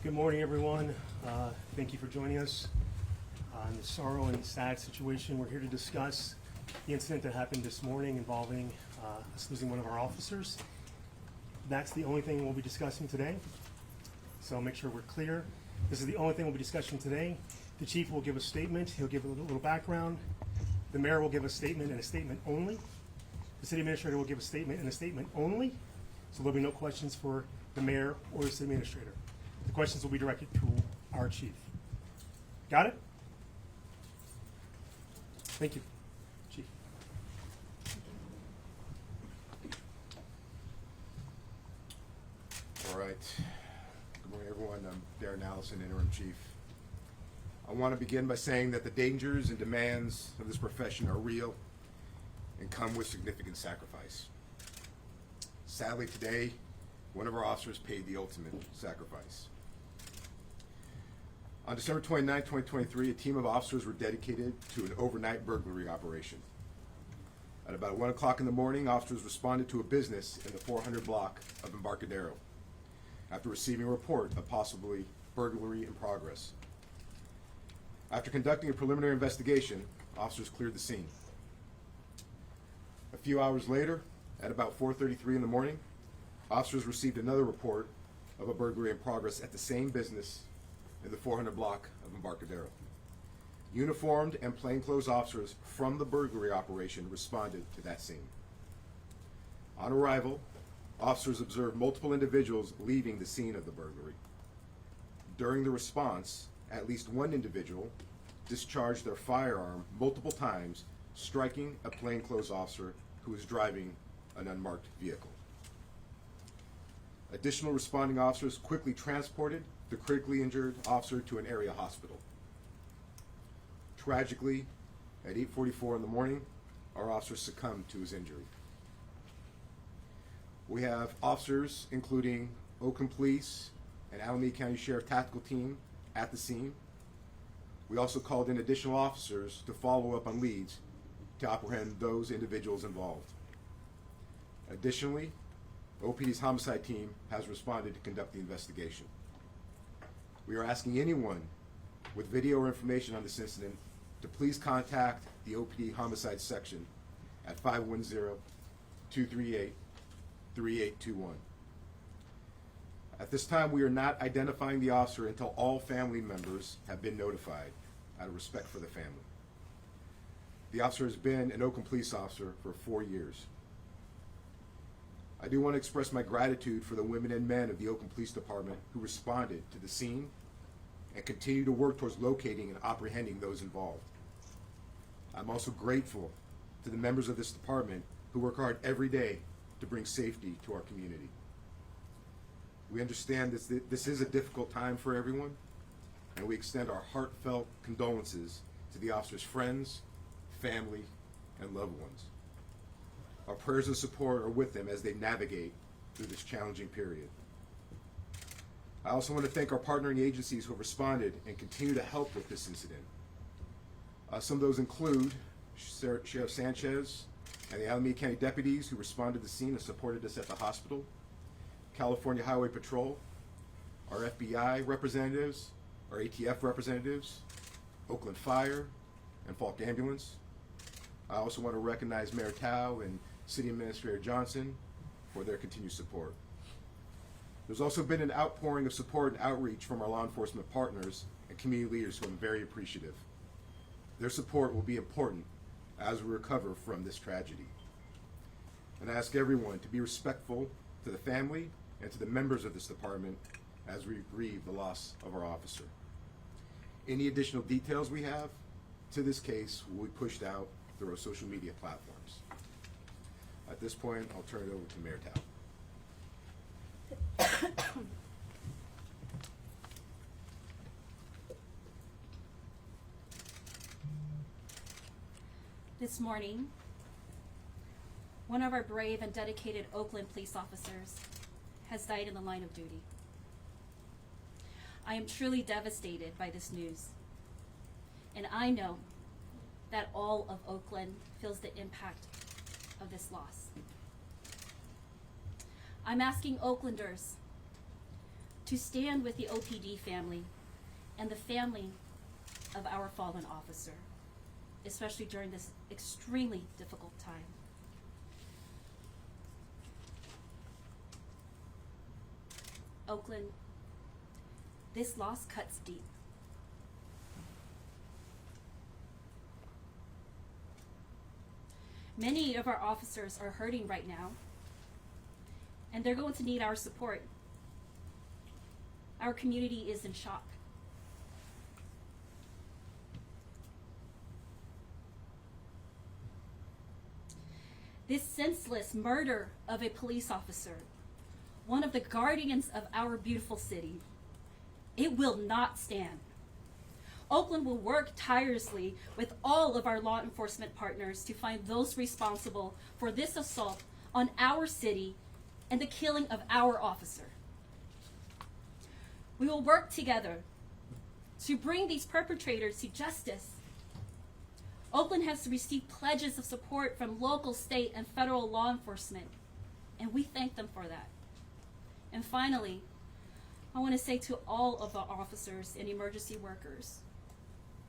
Good morning, everyone. Thank you for joining us on the sorrow and sad situation. We're here to discuss the incident that happened this morning involving us losing one of our officers. That's the only thing we'll be discussing today, so make sure we're clear. This is the only thing we'll be discussing today. The chief will give a statement. He'll give a little background. The mayor will give a statement and a statement only. The city administrator will give a statement and a statement only, so there'll be no questions for the mayor or the city administrator. The questions will be directed to our chief. Got it? Thank you, Chief. All right. Good morning, everyone. I'm Darren Allison, Interim Chief. I want to begin by saying that the dangers and demands of this profession are real and come with significant sacrifice. Sadly, today, one of our officers paid the ultimate sacrifice. On December 29, 2023, a team of officers were dedicated to an overnight burglary operation. At about 1 o'clock in the morning, officers responded to a business in the 400 block of Embarcadero after receiving a report of possibly burglary in progress. After conducting a preliminary investigation, officers cleared the scene. A few hours later, at about 4:33 in the morning, officers received another report of a burglary in progress at the same business in the 400 block of Embarcadero. Uniformed and plainclothes officers from the burglary operation responded to that scene. On arrival, officers observed multiple individuals leaving the scene of the burglary. During the response, at least one individual discharged their firearm multiple times, striking a plainclothes officer who was driving an unmarked vehicle. Additional responding officers quickly transported the critically injured officer to an area hospital. Tragically, at 8:44 in the morning, our officer succumbed to his injury. We have officers including Oakland Police and Alameda County Sheriff Tactical Team at the scene. We also called in additional officers to follow up on leads to apprehend those individuals involved. Additionally, OPD's homicide team has responded to conduct the investigation. We are asking anyone with video or information on this incident to please contact the OPD homicide section at 510-238-3821. At this time, we are not identifying the officer until all family members have been notified out of respect for the family. The officer has been an Oakland police officer for 4 years. I do want to express my gratitude for the women and men of the Oakland Police Department who responded to the scene and continue to work towards locating and apprehending those involved. I'm also grateful to the members of this department who work hard every day to bring safety to our community. We understand this is a difficult time for everyone, and we extend our heartfelt condolences to the officers' friends, family, and loved ones. Our prayers of support are with them as they navigate through this challenging period. I also want to thank our partnering agencies who have responded and continue to help with this incident. Some of those include Sheriff Sanchez and the Alameda County deputies who responded to the scene and supported us at the hospital, California Highway Patrol, our FBI representatives, our ATF representatives, Oakland Fire, and Falk Ambulance. I also want to recognize Mayor Tao and City Administrator Johnson for their continued support. There's also been an outpouring of support and outreach from our law enforcement partners and community leaders who I'm very appreciative. Their support will be important as we recover from this tragedy. And I ask everyone to be respectful to the family and to the members of this department as we grieve the loss of our officer. Any additional details we have to this case will be pushed out through our social media platforms. At this point, I'll turn it over to Mayor Tao. This morning, one of our brave and dedicated Oakland police officers has died in the line of duty. I am truly devastated by this news, and I know that all of Oakland feels the impact of this loss. I'm asking Oaklanders to stand with the OPD family and the family of our fallen officer, especially during this extremely difficult time. Oakland, this loss cuts deep. Many of our officers are hurting right now, and they're going to need our support. Our community is in shock. This senseless murder of a police officer, one of the guardians of our beautiful city, it will not stand. Oakland will work tirelessly with all of our law enforcement partners to find those responsible for this assault on our city and the killing of our officer. We will work together to bring these perpetrators to justice. Oakland has received pledges of support from local, state, and federal law enforcement, and we thank them for that. And finally, I want to say to all of our officers and emergency workers,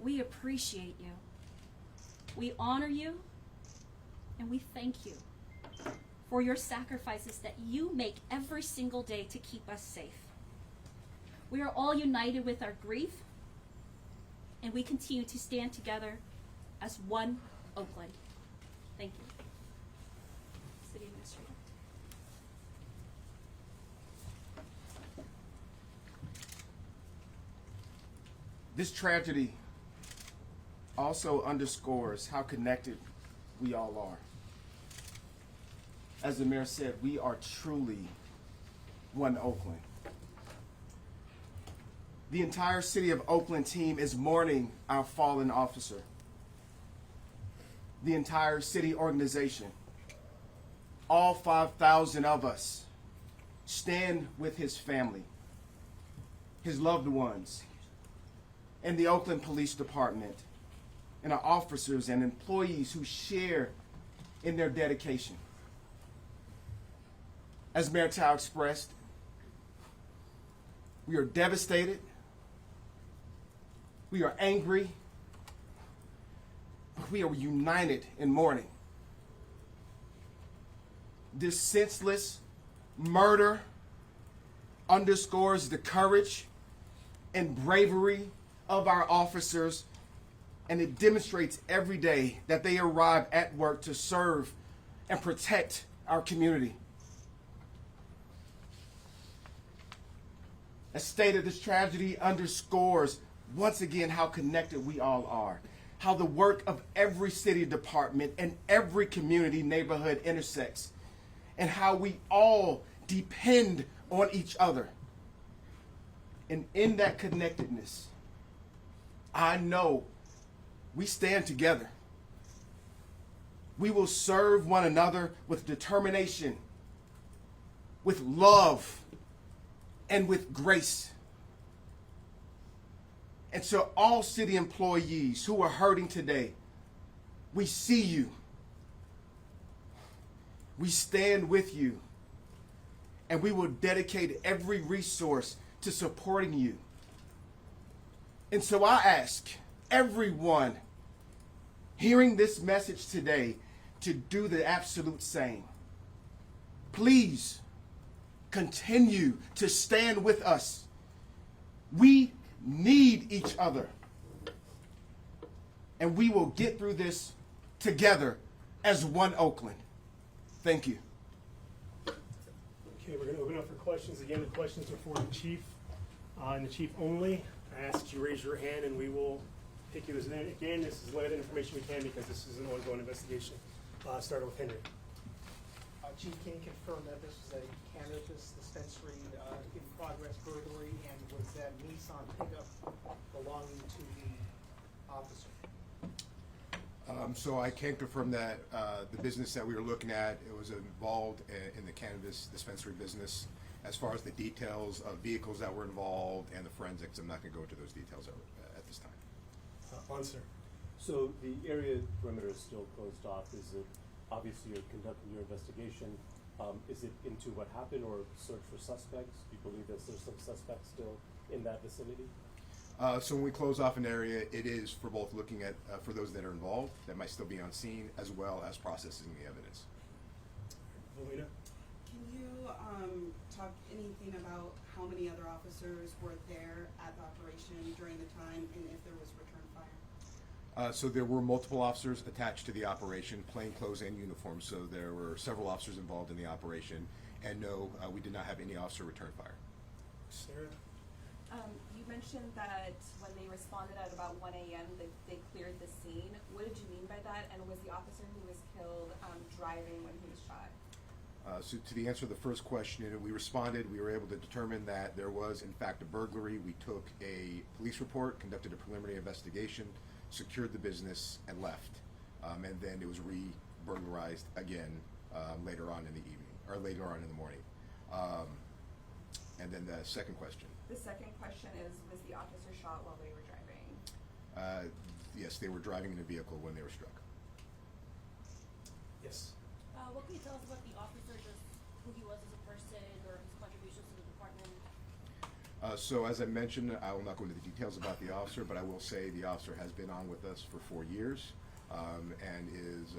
we appreciate you. We honor you, and we thank you for your sacrifices that you make every single day to keep us safe. We are all united with our grief, and we continue to stand together as one Oakland. Thank you. City Administrator. This tragedy also underscores how connected we all are. As the mayor said, we are truly one Oakland. The entire city of Oakland team is mourning our fallen officer. The entire city organization, all 5,000 of us, stand with his family, his loved ones, and the Oakland Police Department, and our officers and employees who share in their dedication. As Mayor Tao expressed, we are devastated, we are angry, but we are united in mourning. This senseless murder underscores the courage and bravery of our officers, and it demonstrates every day that they arrive at work to serve and protect our community. As stated, this tragedy underscores once again how connected we all are, how the work of every city department and every community neighborhood intersects, and how we all depend on each other. And in that connectedness, I know we stand together. We will serve one another with determination, with love, and with grace. And so all city employees who are hurting today, we see you. We stand with you. And we will dedicate every resource to supporting you. And so I ask everyone hearing this message today to do the absolute same. Please continue to stand with us. We need each other. And we will get through this together as one Oakland. Thank you. Okay, we're going to open up for questions. Again, the questions are for the chief and the chief only. I ask you raise your hand and we will pick you as an again. This is limited information we can because this is an ongoing investigation. Starting with Henry. Chief, can you confirm that this was a cannabis dispensary in progress burglary, and was that Nissan pickup belonging to the officer? So I can confirm that the business that we were looking at, it was involved in the cannabis dispensary business. As far as the details of vehicles that were involved and the forensics, I'm not going to go into those details at this time. Answer. So the area perimeter is still closed off. Is it obviously you're conducting your investigation? Is it into what happened or search for suspects? Do you believe that there's some suspects still in that vicinity? So when we close off an area, it is for both looking at, for those that are involved, that might still be on scene, as well as processing the evidence. Valina? Can you talk anything about how many other officers were there at the operation during the time and if there was return fire? So there were multiple officers attached to the operation, plain clothes and uniforms, so there were several officers involved in the operation, and no, we did not have any officer return fire. Sarah? You mentioned that when they responded at about 1 a.m. They cleared the scene. What did you mean by that? And was the officer who was killed driving when he was shot? So to the answer to the first question, we responded. We were able to determine that there was, in fact, a burglary. We took a police report, conducted a preliminary investigation, secured the business, and left. And then it was re-burglarized again later on in the evening, or later on in the morning. And then the second question. The second question is, was the officer shot while they were driving? Yes, they were driving in a vehicle when they were struck. Yes. What can you tell us about the officer, just who he was as a person or his contributions to the department? So as I mentioned, I will not go into the details about the officer, but I will say the officer has been on with us for 4 years and is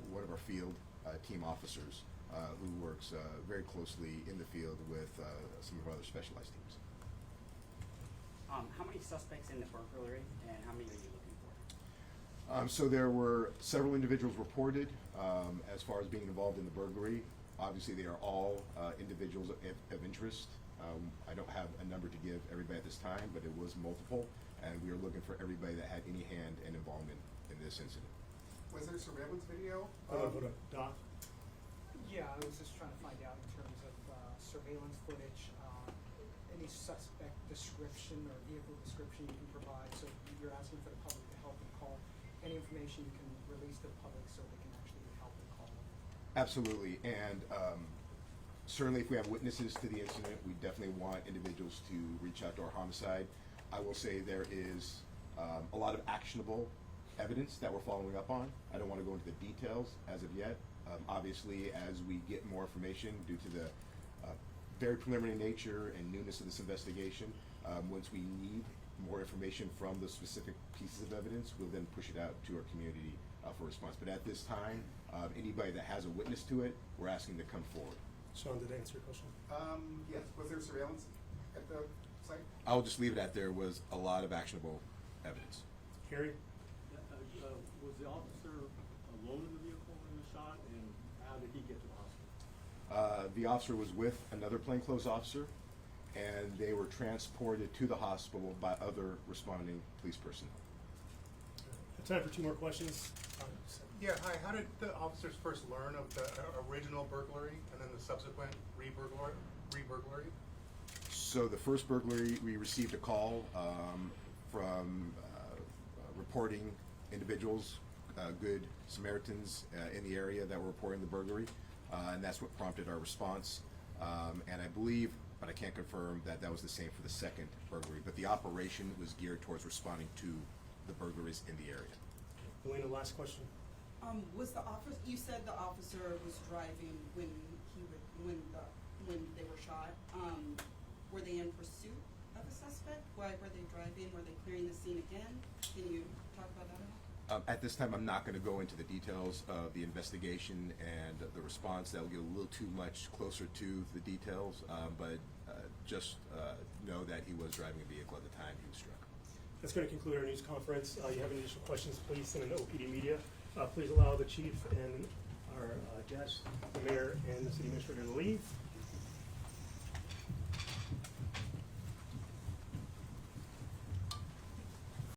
one of our field team officers who works very closely in the field with some of our other specialized teams. How many suspects in the burglary, and how many are you looking for? So there were several individuals reported as far as being involved in the burglary. Obviously, they are all individuals of interest. I don't have a number to give everybody at this time, but it was multiple, and we are looking for everybody that had any hand and involvement in this incident. Was there surveillance video? Hold on. Doc? Yeah, I was just trying to find out in terms of surveillance footage, any suspect description or vehicle description you can provide. So you're asking for the public to help and call. Any information you can release to the public so they can actually help and call. Absolutely, and certainly if we have witnesses to the incident, we definitely want individuals to reach out to our homicide. I will say there is a lot of actionable evidence that we're following up on. I don't want to go into the details as of yet. Obviously, as we get more information due to the very preliminary nature and newness of this investigation, once we need more information from the specific pieces of evidence, we'll then push it out to our community for response. But at this time, anybody that has a witness to it, we're asking to come forward. Sean, did I answer your question? Yes. Was there surveillance at the site? I'll just leave it at there was a lot of actionable evidence. Harry? Was the officer alone in the vehicle when he was shot, and how did he get to the hospital? The officer was with another plainclothes officer, and they were transported to the hospital by other responding police personnel. Time for 2 more questions. Yeah, hi. How did the officers first learn of the original burglary and then the subsequent re-burglary? So the first burglary, we received a call from reporting individuals, good Samaritans in the area that were reporting the burglary, and that's what prompted our response. And I believe, but I can't confirm, that that was the same for the second burglary. But the operation was geared towards responding to the burglaries in the area. Valina, last question. Was the officer? You said the officer was driving when they were shot. Were they in pursuit of a suspect? Why were they driving? Were they clearing the scene again? Can you talk about that at all? At this time, I'm not going to go into the details of the investigation and the response. That will get a little too much closer to the details, but just know that he was driving a vehicle at the time he was struck. That's going to conclude our news conference. You have any additional questions, please send an OPD Media. Please allow the chief and our guest, the mayor, and the city administrator to leave.